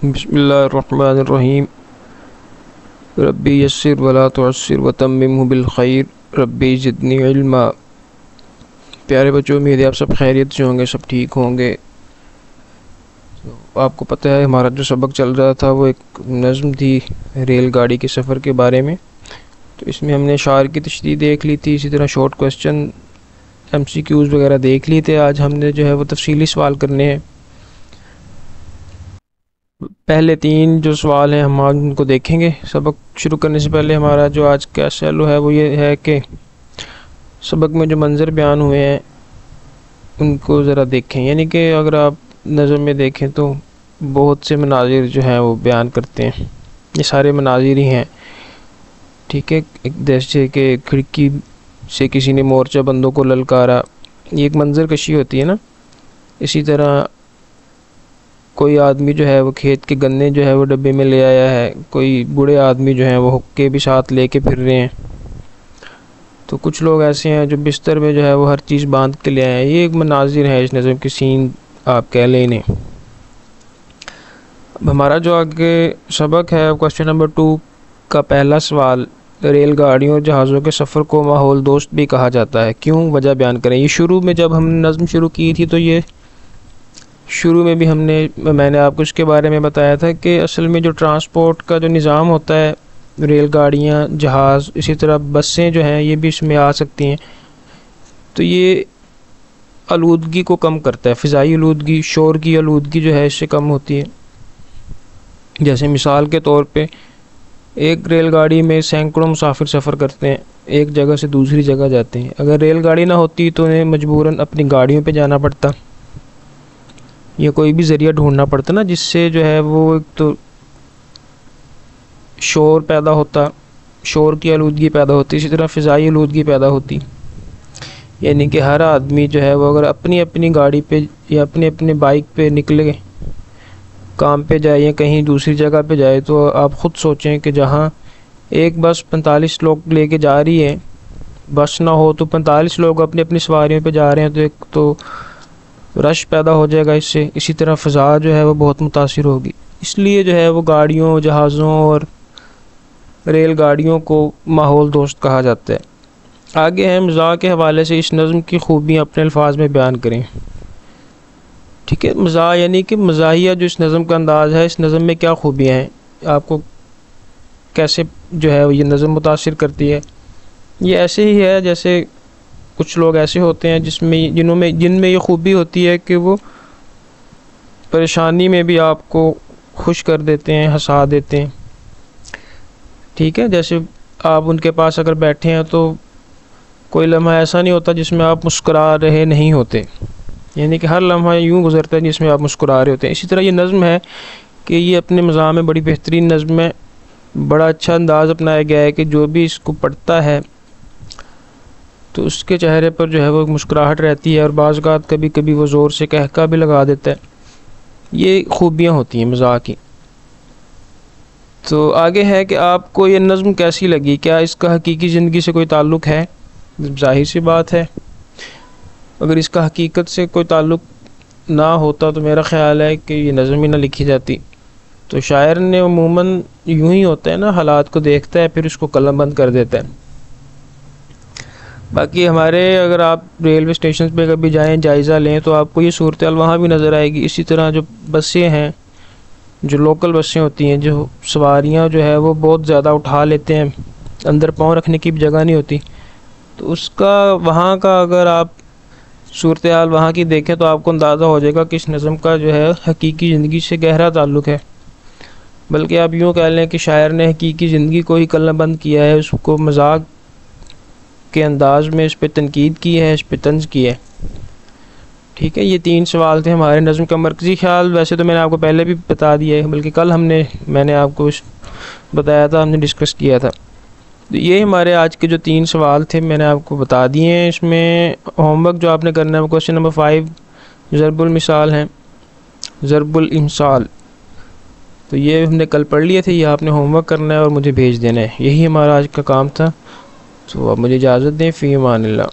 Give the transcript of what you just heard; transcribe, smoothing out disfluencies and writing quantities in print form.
بسم اللہ الرحمن الرحیم ربی یسر ولا تعسر وتممہ بالخیر ربی زدنی علما۔ پیارے بچوں، امید ہے آپ سب خیریت سے ہوں گے، سب ٹھیک ہوں گے۔ آپ کو پتہ ہے ہمارا جو سبق چل رہا تھا وہ ایک نظم تھی ریل گاڑی کے سفر کے بارے میں، تو اس میں ہم نے اشعار کی تشریح دیکھ لی تھی، اسی طرح شارٹ کویسچن MCQs وغیرہ دیکھ لیے تھے۔ آج ہم نے جو ہے وہ تفصیلی سوال کرنے ہیں۔ پہلے 3 جو سوال ہیں ہم آج ان کو دیکھیں گے۔ سبق شروع کرنے سے پہلے ہمارا جو آج کا سیلو ہے وہ یہ ہے کہ سبق میں جو منظر بیان ہوئے ہیں ان کو ذرا دیکھیں، یعنی کہ اگر آپ نظم میں دیکھیں تو بہت سے مناظر جو ہیں وہ بیان کرتے ہیں، یہ سارے مناظر ہی ہیں، ٹھیک ہے۔ جیسے کہ کھڑکی سے کسی نے مورچہ بندوں کو للکارا، یہ ایک منظر کشی ہوتی ہے نا۔ اسی طرح کوئی آدمی جو ہے وہ کھیت کے گنے جو ہے وہ ڈبے میں لے آیا ہے، کوئی بوڑھے آدمی جو ہیں وہ حقے بھی ساتھ لے کے پھر رہے ہیں، تو کچھ لوگ ایسے ہیں جو بستر میں جو ہے وہ ہر چیز باندھ کے لے آئے ہیں۔ یہ ایک مناظر ہے اس نظم کی، سین آپ کہہ لیں انہیں۔ اب ہمارا جو آگے سبق ہے کویسچن نمبر 2 کا پہلا سوال، ریل گاڑیوں اور جہازوں کے سفر کو ماحول دوست بھی کہا جاتا ہے، کیوں؟ وجہ بیان کریں۔ یہ شروع میں جب ہم نے نظم شروع کی تھی تو یہ شروع میں بھی میں نے آپ کو اس کے بارے میں بتایا تھا کہ اصل میں جو ٹرانسپورٹ کا جو نظام ہوتا ہے، ریل گاڑیاں، جہاز، اسی طرح بسیں جو ہیں یہ بھی اس میں آ سکتی ہیں، تو یہ آلودگی کو کم کرتا ہے، فضائی آلودگی، شور کی آلودگی جو ہے اس سے کم ہوتی ہے۔ جیسے مثال کے طور پہ ایک ریل گاڑی میں سینکڑوں مسافر سفر کرتے ہیں، ایک جگہ سے دوسری جگہ جاتے ہیں۔ اگر ریل گاڑی نہ ہوتی تو انہیں مجبوراً اپنی گاڑیوں پہ جانا پڑتا، یہ کوئی بھی ذریعہ ڈھونڈنا پڑتا نا، جس سے جو ہے وہ ایک تو شور پیدا ہوتا، شور کی آلودگی پیدا ہوتی، اسی طرح فضائی آلودگی پیدا ہوتی۔ یعنی کہ ہر آدمی جو ہے وہ اگر اپنی اپنی گاڑی پہ یا اپنے بائک پہ نکلے، کام پہ جائے یا کہیں دوسری جگہ پہ جائے، تو آپ خود سوچیں کہ جہاں ایک بس 45 لوگ لے کے جا رہی ہے، بس نہ ہو تو 45 لوگ اپنی اپنی سواریوں پہ جا رہے ہیں، تو ایک تو رش پیدا ہو جائے گا اس سے، اسی طرح فضا جو ہے وہ بہت متاثر ہوگی۔ اس لیے جو ہے وہ گاڑیوں، جہازوں اور ریل گاڑیوں کو ماحول دوست کہا جاتا ہے۔ آگے ہے مزاح کے حوالے سے اس نظم کی خوبیاں اپنے الفاظ میں بیان کریں، ٹھیک ہے۔ مزاح یعنی کہ مزاحیہ جو اس نظم کا انداز ہے، اس نظم میں کیا خوبیاں ہیں، آپ کو کیسے جو ہے یہ نظم متاثر کرتی ہے۔ یہ ایسے ہی ہے جیسے کچھ لوگ ایسے ہوتے ہیں جن میں یہ خوبی ہوتی ہے کہ وہ پریشانی میں بھی آپ کو خوش کر دیتے ہیں، ہنسا دیتے ہیں، ٹھیک ہے۔ جیسے آپ ان کے پاس اگر بیٹھے ہیں تو کوئی لمحہ ایسا نہیں ہوتا جس میں آپ مسکرا رہے نہیں ہوتے، یعنی کہ ہر لمحہ یوں گزرتا ہے جس میں آپ مسکرا رہے ہوتے ہیں۔ اسی طرح یہ نظم ہے کہ یہ اپنے مزاح میں بڑی بہترین نظم ہے، بڑا اچھا انداز اپنایا گیا ہے کہ جو بھی اس کو پڑھتا ہے تو اس کے چہرے پر جو ہے وہ مسکراہٹ رہتی ہے، اور بعض اوقات کبھی کبھی وہ زور سے کہکا بھی لگا دیتا ہے۔ یہ خوبیاں ہوتی ہیں مزاح کی۔ تو آگے ہے کہ آپ کو یہ نظم کیسی لگی، کیا اس کا حقیقی زندگی سے کوئی تعلق ہے؟ ظاہر سی بات ہے، اگر اس کا حقیقت سے کوئی تعلق نہ ہوتا تو میرا خیال ہے کہ یہ نظم ہی نہ لکھی جاتی۔ تو شاعر نے عموماً یوں ہی ہوتا ہے نا، حالات کو دیکھتا ہے پھر اس کو قلم بند کر دیتا ہے۔ باقی ہمارے اگر آپ ریلوے اسٹیشن پہ کبھی جائیں، جائزہ لیں، تو آپ کو یہ صورتحال وہاں بھی نظر آئے گی۔ اسی طرح جو بسیں ہیں، جو لوکل بسیں ہوتی ہیں، جو سواریاں جو ہے وہ بہت زیادہ اٹھا لیتے ہیں، اندر پاؤں رکھنے کی بھی جگہ نہیں ہوتی، تو اس کا وہاں کا اگر آپ صورتحال وہاں کی دیکھیں تو آپ کو اندازہ ہو جائے گا کہ اس نظم کا جو ہے حقیقی زندگی سے گہرا تعلق ہے۔ بلکہ آپ یوں کہہ لیں کہ شاعر نے حقیقی زندگی کو ہی قلم بند کیا ہے، اس کو مذاق کے انداز میں اس پہ تنقید کی ہے، اس پہ طنز کی ہے، ٹھیک ہے۔ یہ 3 سوال تھے ہمارے نظم کا مرکزی خیال۔ ویسے تو میں نے آپ کو پہلے بھی بتا دیا ہے، بلکہ کل میں نے آپ کو بتایا تھا، ہم نے ڈسکس کیا تھا۔ تو یہ ہمارے آج کے جو 3 سوال تھے میں نے آپ کو بتا دیے ہیں۔ اس میں ہوم ورک جو آپ نے کرنا ہے کویسچن نمبر 5 ضرب المثال ہیں، ضرب الامثال، تو یہ ہم نے کل پڑھ لیے تھے، یہ آپ نے ہوم ورک کرنا ہے اور مجھے بھیج دینا ہے، یہی ہمارا آج کا کام تھا۔ تو اب مجھے اجازت دیں، فی امان اللہ۔